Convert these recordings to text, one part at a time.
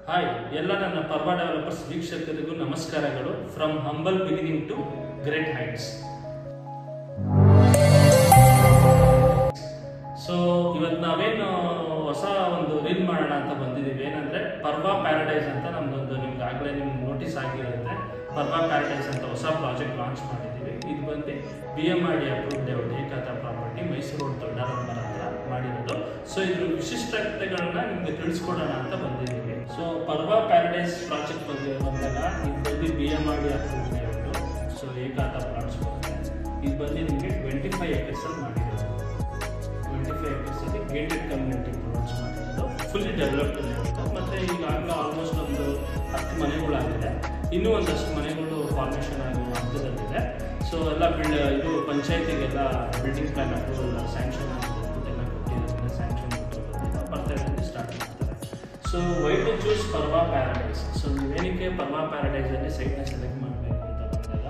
Hi ಎಲ್ಲ ನನ್ನ ಪರ್ವಾ developers ವೀಕ್ಷಕರಿಗೂ ನಮಸ್ಕಾರಗಳು. From humble beginning to great heights. So ಇವತ್ತು ನಾವೇನು ಹೊಸ ಒಂದು ರೀಲ್ ಮಾಡೋಣ ಅಂತ ಬಂದಿದ್ದೀವಿ. ಏನಂದ್ರೆ ಪರ್ವಾ ಪ್ಯಾರಡೈಸ್ ಅಂತ ನಮ್ದೊಂದು ನಿಮ್ಗೆ ಆಗಲೇ ನಿಮ್ಗೆ ನೋಟಿಸ್ ಆಗಿರುತ್ತೆ. ಪರ್ವಾ ಪ್ಯಾರಡೈಸ್ ಅಂತ ಹೊಸ ಪ್ರಾಜೆಕ್ಟ್ ಲಾಂಚ್ ಮಾಡಿದ್ದೀವಿ. ಇದು ಬಂದು BMRD ಅಪ್ರೂವ್ಡ್ ಲೇಔಟ್ ಏಕಾತ ಪ್ರಾಪರ್ಟಿ, ಮೈಸೂರು ರೋಡ್ ದೊಡ್ಡರಂಬರ ಹತ್ರ ಮಾಡಿರೋದು. ಸೊ ಇದ್ರ ವಿಶಿಷ್ಟತೆಗಳನ್ನ ನಿಮ್ಗೆ ತಿಳಿಸ್ಕೊಡೋಣ ಅಂತ ಬಂದಿದ್ದೀವಿ. ಸೊ ಪರ್ವಾ ಪ್ಯಾರಡೈಸ್ ಪ್ರಾಜೆಕ್ಟ್ ಬಂದಾಗ ಇದು ಬಂದು BMRD ಅಪ್ರೂವ್ಡ್ ಲೇಔಟ್. ಸೊ ಏಕಾತ ಪ್ಲಾಟ್ಸ್ ಬರುತ್ತೆ. ಇದು ಬಂದು ನಿಮಗೆ 25 acres ಅಲ್ಲಿ ಮಾಡಿರೋದು. 25 acres ಅಲ್ಲಿ ಗೇಟೆಡ್ ಕಮ್ಯುನಿಟಿ ಲಾಂಚ್ ಮಾಡಿರೋದು. Fully developed layout. ಮತ್ತು ಈಗಾಗಲೇ ಆಲ್ಮೋಸ್ಟ್ ಒಂದು 10 ಮನೆಗಳಾಗಿದೆ. ಇನ್ನೂ ಒಂದಷ್ಟು ಮನೆಗಳು ಫಾರ್ಮೇಷನ್ ಆಗುವ ಹಂತದಲ್ಲಿದೆ. ಸೊ ಎಲ್ಲ ಇದು ಪಂಚಾಯತಿಗೆಲ್ಲ ಬಿಲ್ಡಿಂಗ್ ಪ್ಲಾನ್ ಅಪ್ರೂವಲ್ ಸ್ಯಾಂಕ್ಷನ್ ಎಲ್ಲ ಕೊಟ್ಟಿರೋದ್ರಿಂದ ಸ್ಯಾಂಕ್ಷನ್ ಬರ್ತಾ ಸ್ಟಾರ್ಟ್ ಮಾಡ್ತಾರೆ. So why to choose Parva paradise. So ನೀವೇನಕ್ಕೆ ಪರ್ವಾ ಪ್ಯಾರಡೈಸಲ್ಲಿ ಸೈಟ್ನ ಸೆಲೆಕ್ಟ್ ಮಾಡಬೇಕು ಅಂತ ಬಂದಾಗ,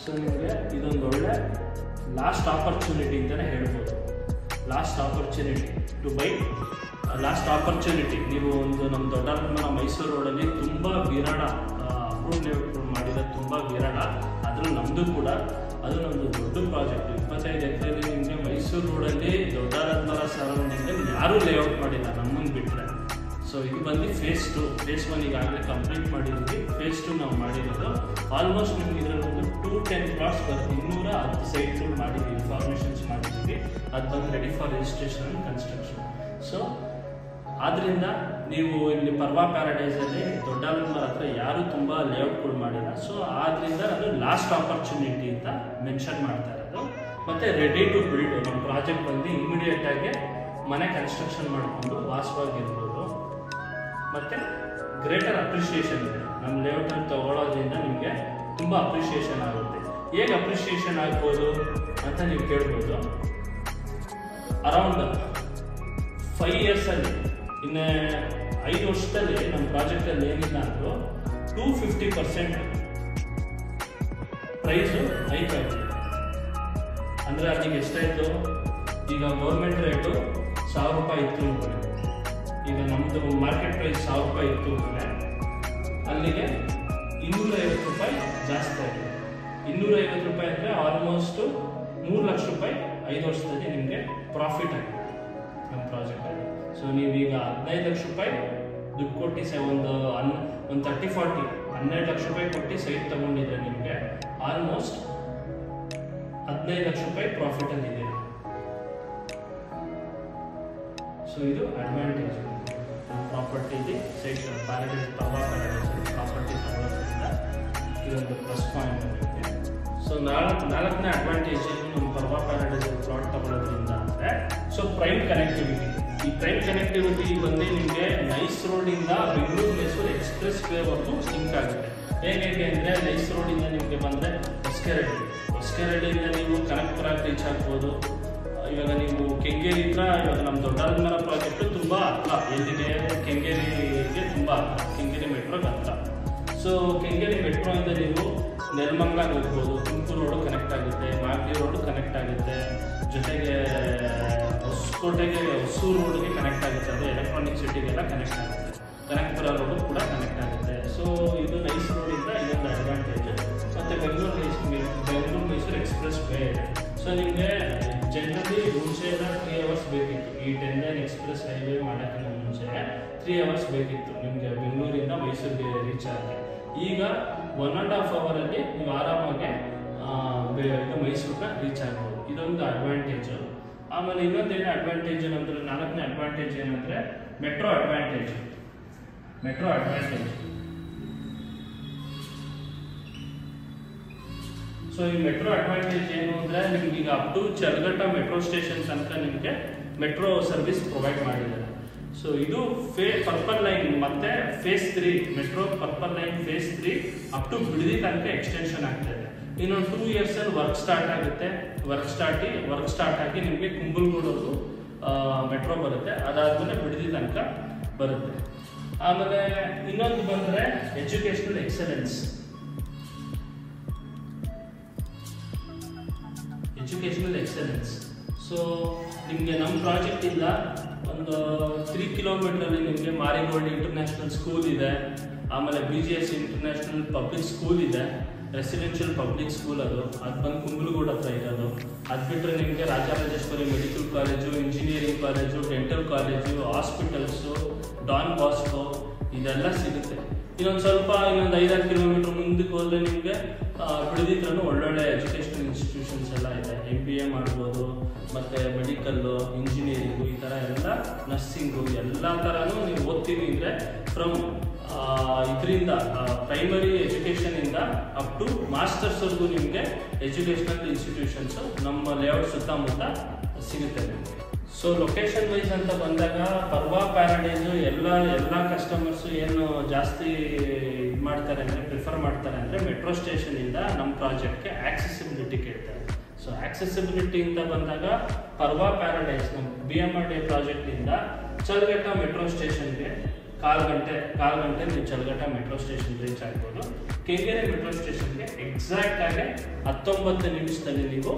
ಸೊ ನಿಮಗೆ ಇದೊಂದು ಒಳ್ಳೆ ಲಾಸ್ಟ್ ಆಪರ್ಚುನಿಟಿ ಅಂತಲೇ ಹೇಳ್ಬೋದು. Last opportunity to buy, last opportunity. ನೀವು ಒಂದು ನಮ್ಮ ದೊಡ್ಡರಂಬರ ಮೈಸೂರು ರೋಡಲ್ಲಿ ತುಂಬ ವಿರಾಳ ಅಪ್ರೂವ್ಡ್ ಲೇಔಟ್ಗಳು ಮಾಡಿರೋದು, ತುಂಬ ವಿರಾಳ. ಅದ್ರಲ್ಲಿ ನಮ್ಮದು ಕೂಡ ಅದು ನಮ್ಮದು ದೊಡ್ಡ ಪ್ರಾಜೆಕ್ಟ್. 25 ಎಕರೆಯಲ್ಲಿ ನಿಮಗೆ ಮೈಸೂರು ರೋಡಲ್ಲಿ ದೊಡ್ಡರಂಬರ ಸರೌಂಡಿಂಗಲ್ಲಿ ಯಾರೂ ಲೇಔಟ್ ಮಾಡಿಲ್ಲ ನಮ್ಮನ್ನು ಬಿಟ್ಟರೆ. ಸೊ ಇದು ಬಂದು ಫೇಸ್ 2. ಫೇಸ್ 1 ಈಗಾಗಲೇ ಕಂಪ್ಲೀಟ್ ಮಾಡಿದ್ವಿ. ಫೇಸ್ 2 ನಾವು ಮಾಡಿರೋದು ಆಲ್ಮೋಸ್ಟ್ ನಿಮ್ಗೆ ಇದರಲ್ಲಿ ಒಂದು 210 ಪ್ಲಾಟ್ಸ್ ಬರುತ್ತೆ. 210 ಸೈಟ್ಗಳು ಮಾಡಿದ್ದೀವಿ, ಇನ್ಫಾರ್ಮೇಷನ್ಸ್ ಮಾಡಿದ್ದೀವಿ. ಅದು ಬಂದು ready for registration and construction. So ಆದ್ದರಿಂದ ನೀವು ಇಲ್ಲಿ ಪರ್ವಾ ಪ್ಯಾರಡೈಸಲ್ಲಿ ದೊಡ್ಡರಂಬರ ಹತ್ರ ಯಾರೂ ತುಂಬ ಲೇಔಟ್ಗಳು ಮಾಡಿಲ್ಲ. ಸೊ ಆದ್ದರಿಂದ ಅದು ಲಾಸ್ಟ್ ಆಪರ್ಚುನಿಟಿ ಅಂತ ಮೆನ್ಷನ್ ಮಾಡ್ತಾ ಇರೋದು. ಮತ್ತು ರೆಡಿ ಟು ಬಿಲ್ಡ್ ನಮ್ಮ ಪ್ರಾಜೆಕ್ಟ್ ಬಂದು ಇಮಿಡಿಯೇಟಾಗಿ ಮನೆ ಕನ್ಸ್ಟ್ರಕ್ಷನ್ ಮಾಡಿಕೊಂಡು ವಾಸವಾಗಿರ್ಬೋದು. ಮತ್ತು ಗ್ರೇಟರ್ ಅಪ್ರಿಷಿಯೇಷನ್ ಇದೆ. ನಮ್ಮ ಲೇಔಟಲ್ಲಿ ತಗೊಳ್ಳೋದ್ರಿಂದ ನಿಮಗೆ ತುಂಬ ಅಪ್ರಿಷಿಯೇಷನ್ ಆಗುತ್ತೆ. ಹೇಗೆ ಅಪ್ರಿಷಿಯೇಷನ್ ಆಗ್ಬೋದು ಅಂತ ನೀವು ಕೇಳ್ಬೋದು. ಅರೌಂಡ್ 5 ಇಯರ್ಸಲ್ಲಿ, ಇನ್ನು 5 ವರ್ಷದಲ್ಲಿ ನಮ್ಮ ಪ್ರಾಜೆಕ್ಟಲ್ಲಿ ಏನಿಲ್ಲ ಅಂದರೂ 250% ಪ್ರೈಸು ಹೈಕ್ ಆಗಿದೆ. ಅಂದರೆ ಅಲ್ಲಿಗೆ ಎಷ್ಟಾಯಿತು, ಈಗ ಗೌರ್ಮೆಂಟ್ ರೇಟು 1000 ರೂಪಾಯಿ ಇತ್ತು ಅಂದರೆ, ಈಗ ನಮ್ಮದು ಮಾರ್ಕೆಟ್ ಪ್ರೈಸ್ 1000 ರೂಪಾಯಿ ಇತ್ತು ಅಂದರೆ ಅಲ್ಲಿಗೆ 250 ರೂಪಾಯಿ ಜಾಸ್ತಿ ಆಗಿದೆ. 250 ರೂಪಾಯಿ ಅಂದರೆ ಆಲ್ಮೋಸ್ಟು 3 ಲಕ್ಷ ರೂಪಾಯಿ 5 ವರ್ಷದಲ್ಲಿ ನಿಮಗೆ ಪ್ರಾಫಿಟ್ ಆಗಿದೆ ನಮ್ಮ ಪ್ರಾಜೆಕ್ಟಲ್ಲಿ. ಸೊ ನೀವೀಗ 15 ಲಕ್ಷ ರೂಪಾಯಿ ದುಡ್ಡು ಕೊಟ್ಟು ಒಂದು 30-40 12 ಲಕ್ಷ ರೂಪಾಯಿ ಕೊಟ್ಟು ಸೈಟ್ ತಗೊಂಡಿದ್ರೆ ನಿಮಗೆ ಆಲ್ಮೋಸ್ಟ್ 15 ಲಕ್ಷ ರೂಪಾಯಿ ಪ್ರಾಫಿಟಲ್ಲಿದೆ. ಸೊ ಇದು ಅಡ್ವಾಂಟೇಜ್ ಪ್ರಾಪರ್ಟಿಲಿ site paradise, Parva paradise property ತಗೊಳ್ಳೋದ್ರಿಂದ ಇದೊಂದು ಪ್ಲಸ್ ಪಾಯಿಂಟ್ ಆಗುತ್ತೆ. ಸೊ ನಾಲ್ಕನೇ ಅಡ್ವಾಂಟೇಜ್ ನಮ್ಮ ಪರ್ವಾ ಪ್ಯಾರಡೈಸ್ ಪ್ಲಾಟ್ ತಗೊಳ್ಳೋದ್ರಿಂದ ಅಂದರೆ, ಸೊ ಪ್ರೈಮ್ ಕನೆಕ್ಟಿವಿಟಿ. ಈ ಪ್ರೈಮ್ ಕನೆಕ್ಟಿವಿಟಿ ಬಂದು ನಿಮಗೆ ನೈಸ್ ರೋಡಿಂದ ಬೆಂಗಳೂರು ಮೈಸೂರು ಎಕ್ಸ್ಪ್ರೆಸ್ ವೇವರೆಗೂ ಲಿಂಕ್ ಆಗುತ್ತೆ. ಹೇಗೆ ಅಂದರೆ ನೈಸ್ ರೋಡಿಂದ ನಿಮಗೆ ಬಂದರೆ ಹೊಸಕೆರೆಹಳ್ಳಿಯಿಂದ ನೀವು ಕನಕಪುರಕ್ಕೆ ರೀಚ್ ಆಗ್ಬೋದು. ಇವಾಗ ನೀವು ಕೆಂಗೇರಿ ಹತ್ರ, ಇವಾಗ ನಮ್ಮ ದೊಡ್ಡರಂಬರ ಪ್ರಾಜೆಕ್ಟು ತುಂಬ ಹತ್ರ. ಎಲ್ಲಿಗೆ? ಕೆಂಗೇರಿಗೆ ತುಂಬ ಹತ್ರ, ಕೆಂಗೇರಿ ಮೆಟ್ರೋಗೆ ಹತ್ರ. ಸೊ ಕೆಂಗೇರಿ ಮೆಟ್ರೋಯಿಂದ ನೀವು ನೆಲಮಂಗಲಕ್ಕೆ ಹೋಗ್ಬೋದು. ತುಮಕೂರು ರೋಡು ಕನೆಕ್ಟ್ ಆಗುತ್ತೆ, ಮಾಗಡಿ ರೋಡು ಕನೆಕ್ಟ್ ಆಗುತ್ತೆ, ಜೊತೆಗೆ ಹೊಸಕೋಟೆಗೆ ಹೊಸೂರು ರೋಡ್ಗೆ ಕನೆಕ್ಟ್ ಆಗುತ್ತೆ. ಅದು ಎಲೆಕ್ಟ್ರಾನಿಕ್ ಸಿಟಿಗೆಲ್ಲ ಕನೆಕ್ಟ್ ಆಗುತ್ತೆ. ಕನಕಪುರ ರೋಡು ಕೂಡ ಕನೆಕ್ಟ್ ಆಗುತ್ತೆ. ಸೊ ಇದು ನೈಸ್ ರೋಡಿಂದ ಇದೊಂದು ಅಡ್ವಾಂಟೇಜ್. ಮತ್ತು ಬೆಂಗಳೂರು ಮೈಸೂರು ಎಕ್ಸ್ಪ್ರೆಸ್ ವೇ ಇದೆ. ಸೊ ನಿಮಗೆ ಜನರಲಿ ಮುಂಚೆ ಎಲ್ಲ 3 ಅವರ್ಸ್ ಬೇಕಿತ್ತು. ಈ 10 ಲೈನ್ ಎಕ್ಸ್ಪ್ರೆಸ್ ಹೈವೇ ಮಾಡೋಕ್ಕಿಂತ ಮುಂಚೆ 3 ಅವರ್ಸ್ ಬೇಕಿತ್ತು ನಿಮಗೆ ಬೆಂಗಳೂರಿಂದ ಮೈಸೂರಿಗೆ ರೀಚ್ ಆಗಿ. ಈಗ 1.5 ಅವರಲ್ಲಿ ನೀವು ಆರಾಮಾಗಿ ಮೈಸೂರನ್ನ ರೀಚ್ ಆಗ್ಬೋದು. ಇದೊಂದು ಅಡ್ವಾಂಟೇಜು. ಆಮೇಲೆ ಇನ್ನೊಂದೇನು ಅಡ್ವಾಂಟೇಜ್ ಏನಂದರೆ, 4ನೇ ಅಡ್ವಾಂಟೇಜ್ ಏನಂದರೆ ಮೆಟ್ರೋ ಅಡ್ವಾಂಟೇಜ್. ಸೊ ಈ ಮೆಟ್ರೋ ಅಡ್ವಾಂಟೇಜ್ ಏನು ಅಂದರೆ, ನಿಮ್ಗೆ ಈಗ up to Challaghatta metro station ತನಕ ನಿಮಗೆ ಮೆಟ್ರೋ ಸರ್ವಿಸ್ ಪ್ರೊವೈಡ್ ಮಾಡಿದ್ದಾರೆ. ಸೊ ಇದು ಪರ್ಪಲ್ ಲೈನ್ ಮತ್ತು phase 3 metro purple line phase 3 up to Bidadi ತನಕ ಎಕ್ಸ್ಟೆನ್ಷನ್ ಆಗ್ತಾ ಇದೆ. ಇನ್ನೊಂದು 2 ಇಯರ್ಸಲ್ಲಿ ವರ್ಕ್ ಸ್ಟಾರ್ಟ್ ಆಗುತ್ತೆ. ವರ್ಕ್ ಸ್ಟಾರ್ಟ್ ಆಗಿ ನಿಮಗೆ ಕುಂಬಲ್ಗೂಡವರೆಗೂ ಮೆಟ್ರೋ ಬರುತ್ತೆ. ಅದಾದಮೇಲೆ ಬಿಡದಿ ತನಕ ಬರುತ್ತೆ. ಆಮೇಲೆ ಇನ್ನೊಂದು ಬಂದರೆ ಎಜುಕೇಷನಲ್ ಎಕ್ಸಲೆನ್ಸ್. ಸೊ ನಿಮಗೆ ನಮ್ಮ ಪ್ರಾಜೆಕ್ಟಿಂದ ಒಂದು 3 ಕಿಲೋಮೀಟ್ರಲ್ಲಿ ನಿಮಗೆ ಮಾರಿಗೋಲ್ಡ್ ಇಂಟರ್ನ್ಯಾಷನಲ್ ಸ್ಕೂಲ್ ಇದೆ, ಆಮೇಲೆ BGS ಇಂಟರ್ನ್ಯಾಷನಲ್ ಪಬ್ಲಿಕ್ ಸ್ಕೂಲ್ ಇದೆ, ರೆಸಿಡೆನ್ಷಿಯಲ್ ಪಬ್ಲಿಕ್ ಸ್ಕೂಲ್ ಅದು ಬಂದು ಕುಂಬಳಗೂಡು ಹತ್ರ ಇರೋದು. ಅದು ಬಿಟ್ಟರೆ ನಿಮಗೆ Rajarajeshwari medical college, engineering college, dental college, hospitals, Don Bosco ಇದೆಲ್ಲ ಸಿಗುತ್ತೆ. ಇನ್ನೊಂದು 5-6 ಕಿಲೋಮೀಟರ್ ಮುಂದಕ್ಕೆ ಹೋದರೆ ನಿಮಗೆ ಬಿಡದಿದ್ರೂ ಒಳ್ಳೊಳ್ಳೆ ಎಜುಕೇಷನಲ್ ಇನ್ಸ್ಟಿಟ್ಯೂಷನ್ಸ್ ಎಲ್ಲ ಇದೆ. MBA ಮಾಡ್ಬೋದು, ಮತ್ತು ಮೆಡಿಕಲ್ಲು, ಇಂಜಿನಿಯರಿಂಗು, ಈ ಥರ ಎಲ್ಲ ನರ್ಸಿಂಗು ಎಲ್ಲ ಥರನೂ ನೀವು ಓದ್ತೀವಿ ಅಂದರೆ ಫ್ರಮ್ ಇದರಿಂದ ಪ್ರೈಮರಿ ಎಜುಕೇಷನಿಂದ ಅಪ್ ಟು ಮಾಸ್ಟರ್ಸ್ವರೆಗೂ ನಿಮಗೆ ಎಜುಕೇಷನಲ್ ಇನ್ಸ್ಟಿಟ್ಯೂಷನ್ಸು ನಮ್ಮ ಲೇಔಟ್ ಸುತ್ತಮುತ್ತ ಸಿಗುತ್ತೆ ನಿಮಗೆ. ಸೊ ಲೊಕೇಶನ್ ವೈಸ್ ಅಂತ ಬಂದಾಗ ಪರ್ವಾ ಪ್ಯಾರಡೈಸು ಎಲ್ಲ ಕಸ್ಟಮರ್ಸು ಏನು ಜಾಸ್ತಿ ಇದು ಮಾಡ್ತಾರೆ ಅಂದರೆ ಪ್ರಿಫರ್ ಮಾಡ್ತಾರೆ ಅಂದರೆ ಮೆಟ್ರೋ ಸ್ಟೇಷನಿಂದ ನಮ್ಮ ಪ್ರಾಜೆಕ್ಟ್ಗೆ ಆಕ್ಸೆಸಿಬಿಲಿಟಿ ಕೇಳ್ತಾರೆ. ಸೊ ಆಕ್ಸೆಸಿಬಿಲಿಟಿ ಅಂತ ಬಂದಾಗ ಪರ್ವಾ ಪ್ಯಾರಡೈಸ್ ನಮ್ಮ BMRDA ಪ್ರಾಜೆಕ್ಟಿಂದ ಚಲ್ಗಟ್ಟ ಮೆಟ್ರೋ ಸ್ಟೇಷನ್ಗೆ ಕಾಲು ಗಂಟೆ ನೀವು ಚಲ್ಗಟ್ಟ ಮೆಟ್ರೋ ಸ್ಟೇಷನ್ ರೀಚ್ ಆಗ್ಬೋದು. ಕೆಂಗೇರಿ ಮೆಟ್ರೋ ಸ್ಟೇಷನ್ಗೆ ಎಕ್ಸಾಕ್ಟಾಗಿ 19 ನಿಮಿಷದಲ್ಲಿ ನೀವು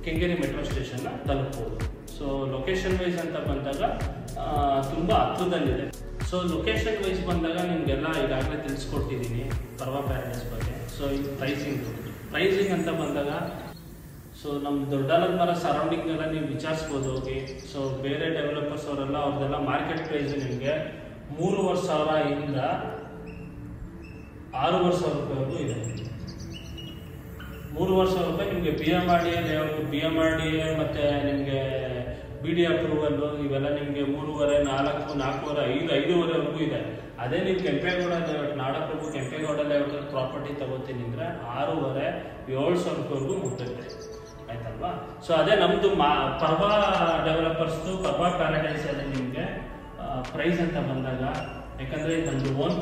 ಕೆಂಗೇರಿ ಮೆಟ್ರೋ ಸ್ಟೇಷನ್ನ ತಲುಪ್ಬೋದು. ಸೊ ಲೊಕೇಶನ್ ವೈಸ್ ಅಂತ ಬಂದಾಗ ತುಂಬ ಹತ್ರದಲ್ಲಿದೆ. ಸೊ ಲೊಕೇಶನ್ ವೈಸ್ ಬಂದಾಗ ನಿಮಗೆಲ್ಲ ಈಗಾಗಲೇ ತಿಳಿಸ್ಕೊಟ್ಟಿದ್ದೀನಿ ಪರ್ವಾ ಪ್ಯಾರಡೈಸ್ ಬಗ್ಗೆ. ಸೊ ಇದು ಪ್ರೈಸಿಂಗ್ ಅಂತ ಬಂದಾಗ ಸೊ ನಮ್ಮ ದೊಡ್ಡಾಲದ ಸರೌಂಡಿಂಗ್ ಎಲ್ಲ ನೀವು ವಿಚಾರಿಸ್ಬೋದು ಹೋಗಿ. ಸೊ ಬೇರೆ ಡೆವಲಪರ್ಸ್ ಅವರೆಲ್ಲ ಅವ್ರದ್ದೆಲ್ಲ ಮಾರ್ಕೆಟ್ ಪ್ರೈಸ್ ನಿಮಗೆ 3,500 ಇಂದ 6,500 ರೂಪಾಯಿವರೆಗೂ ಇದೆ. 3,500 ರೂಪಾಯಿ ನಿಮಗೆ BMRDA ಲೇಔಟ್, BMRDA ಮತ್ತು ನಿಮಗೆ BD ಅಪ್ರೂವಲ್ಲು ಇವೆಲ್ಲ ನಿಮಗೆ 3,500, 4,500, 5,500ವರೆಗೂ ಇದೆ. ಅದೇ ನೀವು ಕೆಂಪೇಗೌಡ ಲೇಔಟ್, ನಾಡಪ್ರಭು ಕೆಂಪೇಗೌಡ ಲೇಔಟ್ ಪ್ರಾಪರ್ಟಿ ತಗೋತೀನಿ ಅಂದರೆ 6,500-7,000 ರೂಪಾಯಿವರೆಗೂ ಮುಟ್ಟುತ್ತೆ, ಆಯ್ತಲ್ವಾ. ಸೊ ಅದೇ ನಮ್ಮದು ಪರ್ವಾ ಡೆವಲಪರ್ಸ್ದು ಪರ್ವಾ ಪ್ಯಾರಡೈಸಲ್ಲಿ ನಿಮಗೆ ಪ್ರೈಸ್ ಅಂತ ಬಂದಾಗ, ಯಾಕಂದರೆ ಇದು ನಮ್ಮದು ಓನ್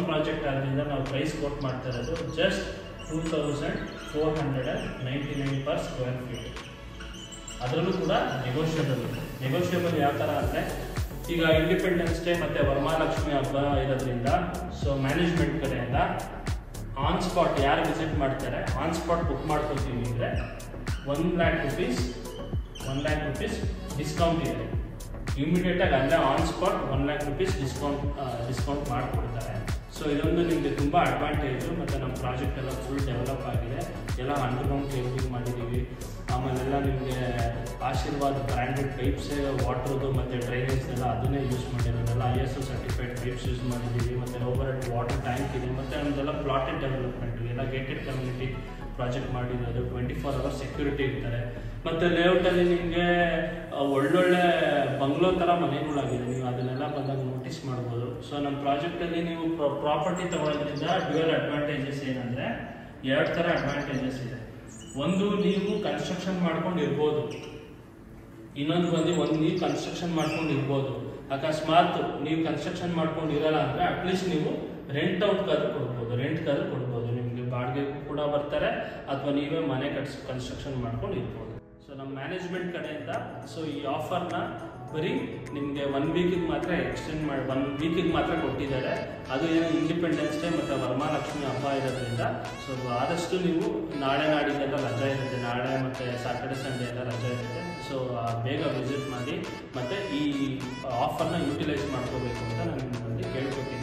ಪ್ರಾಜೆಕ್ಟ್ ಆದ್ದರಿಂದ ನಾವು ಪ್ರೈಸ್ ಕೋಟ್ ಮಾಡ್ತಾ ಇರೋದು ಜಸ್ಟ್ 2,499 per square feet. ಅದರಲ್ಲೂ ಕೂಡ ನೆಗೋಷಿಯಬಲ್ ಯಾವ ಥರ ಅಂದರೆ ಈಗ ಇಂಡಿಪೆಂಡೆನ್ಸ್ ಡೇ ಮತ್ತು ವರಮಹಾಲಕ್ಷ್ಮಿ ಹಬ್ಬ ಇರೋದ್ರಿಂದ ಸೊ ಮ್ಯಾನೇಜ್ಮೆಂಟ್ ಕಡೆಯಿಂದ ಆನ್ ಸ್ಪಾಟ್ ಯಾರು ವಿಸಿಟ್ ಮಾಡ್ತಾರೆ ಆನ್ ಸ್ಪಾಟ್ ಬುಕ್ ಮಾಡ್ಕೊತೀವಿ ಅಂದರೆ 1 lakh rupees ಡಿಸ್ಕೌಂಟ್ ಇದೆ. ಇಮಿಡಿಯೇಟಾಗಿ ಅಲ್ಲೇ on spot 1 lakh rupees discount ಮಾಡಿಕೊಡ್ತಾರೆ. ಸೊ ಇದೊಂದು ನಿಮಗೆ ತುಂಬ ಅಡ್ವಾಂಟೇಜು. ಮತ್ತು ನಮ್ಮ ಪ್ರಾಜೆಕ್ಟ್ ಎಲ್ಲ ಫುಲ್ ಡೆವಲಪ್ ಆಗಿದೆ, ಎಲ್ಲ ಅಂಡರ್ಗ್ರೌಂಡ್ ಕೇಬಲಿಂಗ್ ಮಾಡಿದ್ದೀವಿ. ಆಮೇಲೆಲ್ಲ ನಿಮಗೆ ಆಶೀರ್ವಾದ್ ಬ್ರ್ಯಾಂಡೆಡ್ ಪೈಪ್ಸ್ ವಾಟ್ರದ್ದು ಮತ್ತು ಡ್ರೈನೇಜ್ ಎಲ್ಲ ಅದನ್ನೇ ಯೂಸ್ ಮಾಡಿರೋದೆಲ್ಲ ISO ಸರ್ಟಿಫೈಡ್ ಪೈಪ್ಸ್ ಯೂಸ್ ಮಾಡಿದ್ದೀವಿ. ಮತ್ತು ಓವರ್ ಹೆಡ್ ವಾಟರ್ ಟ್ಯಾಂಕ್ ಇದೆ. ಮತ್ತು ನಮ್ಮದೆಲ್ಲ ಪ್ಲಾಟೆಡ್ ಡೆವಲಪ್ಮೆಂಟು ಎಲ್ಲ ಗೇಟೆಡ್ ಕಮ್ಯುನಿಟಿ ಪ್ರಾಜೆಕ್ಟ್ ಮಾಡಿರೋದು. 24 hours ಸೆಕ್ಯೂರಿಟಿ ಇರ್ತಾರೆ. ಮತ್ತು ಲೇಔಟಲ್ಲಿ ನಿಮಗೆ ಒಳ್ಳೊಳ್ಳೆ ಬಂಗ್ಲೋ ಥರ ಮನೆಗಳಾಗಿದೆ, ನೀವು ಅದನ್ನೆಲ್ಲ ಬಂದಾಗ ನೋಟಿಸ್ ಮಾಡ್ಬೋದು. ಸೊ ನಮ್ಮ ಪ್ರಾಜೆಕ್ಟಲ್ಲಿ ನೀವು ಪ್ರಾಪರ್ಟಿ ತಗೊಳ್ಳೋದ್ರಿಂದ ಡ್ಯುಯಲ್ ಅಡ್ವಾಂಟೇಜಸ್ ಏನಂದರೆ 2 ಥರ ಅಡ್ವಾಂಟೇಜಸ್ ಇದೆ. ಒಂದು, ನೀವು ಕನ್ಸ್ಟ್ರಕ್ಷನ್ ಮಾಡ್ಕೊಂಡು ಇರ್ಬೋದು. ಇನ್ನೊಂದು ನೀವು ಕನ್ಸ್ಟ್ರಕ್ಷನ್ ಮಾಡ್ಕೊಂಡು ಇರ್ಬೋದು. ಅಕಸ್ಮಾತ್ ನೀವು ಕನ್ಸ್ಟ್ರಕ್ಷನ್ ಮಾಡ್ಕೊಂಡು ಇರಲ್ಲ ಅಂದರೆ ಅಟ್ಲೀಸ್ಟ್ ನೀವು ರೆಂಟ್ ಕೊಡ್ಬೋದು. ನಿಮಗೆ ಬಾಡಿಗೆಗೂ ಕೂಡ ಬರ್ತಾರೆ, ಅಥವಾ ನೀವೇ ಮನೆ ಕನ್ಸ್ಟ್ರಕ್ಷನ್ ಮಾಡ್ಕೊಂಡು ಇರ್ಬೋದು. ಸೊ ನಮ್ಮ ಮ್ಯಾನೇಜ್ಮೆಂಟ್ ಕಡೆಯಿಂದ ಸೊ ಈ ಆಫರ್ನ ಬರೀ ನಿಮಗೆ 1 ವೀಕಿಗೆ ಮಾತ್ರ ಎಕ್ಸ್ಟೆಂಡ್ ಮಾಡಿ 1 ವೀಕಿಗೆ ಮಾತ್ರ ಕೊಟ್ಟಿದ್ದಾರೆ. ಅದು ಏನು ಇಂಡಿಪೆಂಡೆನ್ಸ್ ಡೇ ಮತ್ತು ವರಮಹಾಲಕ್ಷ್ಮಿ ಹಬ್ಬ ಇರೋದ್ರಿಂದ ಸೊ ಆದಷ್ಟು ನೀವು ನಾಳೆ ನಾಡಿದ್ದೆಲ್ಲ ರಜೆ ಇರುತ್ತೆ, ನಾಳೆ ಮತ್ತು ಸ್ಯಾಟರ್ಡೆ ಸಂಡೇ ಎಲ್ಲ ರಜೆ ಇರುತ್ತೆ. ಸೊ ಬೇಗ ವಿಸಿಟ್ ಮಾಡಿ ಮತ್ತು ಈ ಆಫರ್ನ ಯೂಟಿಲೈಸ್ ಮಾಡ್ಕೋಬೇಕು ಅಂತ ನಾನು ನಿಮ್ಮಲ್ಲಿ ಕೇಳ್ಕೊತೀನಿ.